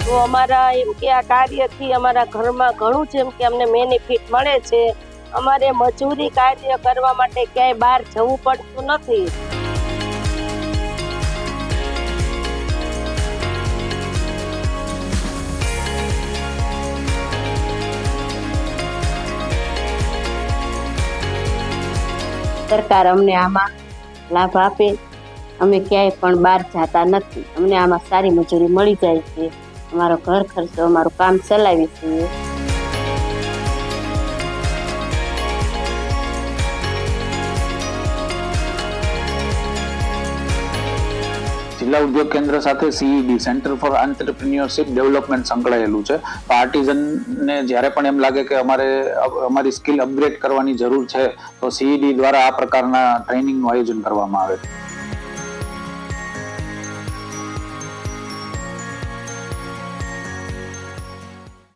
તો અમારા એમ કે આ કાર્યથી અમારા ઘરમાં ઘણું જ એમ કે અમને બેનિફિટ મળે છે. અમારે મજૂરી કાર્ય કરવા માટે ક્યાંય બહાર જવું પડતું નથી. સરકાર અમને આમાં લાભ આપે. અમે ક્યાંય પણ બહાર જતા નથી. અમને આમાં સારી મજૂરી મળી જાય છે. અમારો ઘર ખર્ચો અમારું કામ ચલાવી છીએ. જિલ્લા ઉદ્યોગ કેન્દ્ર સાથે CED centre for entrepreneurship development સંકળાયેલું છે. આર્ટિઝનને જ્યારે પણ એમ લાગે કે અમારી સ્કિલ અપગ્રેડ કરવાની જરૂર છે તો સીઈડી દ્વારા આ પ્રકારના ટ્રેનિંગનું આયોજન કરવામાં આવે છે.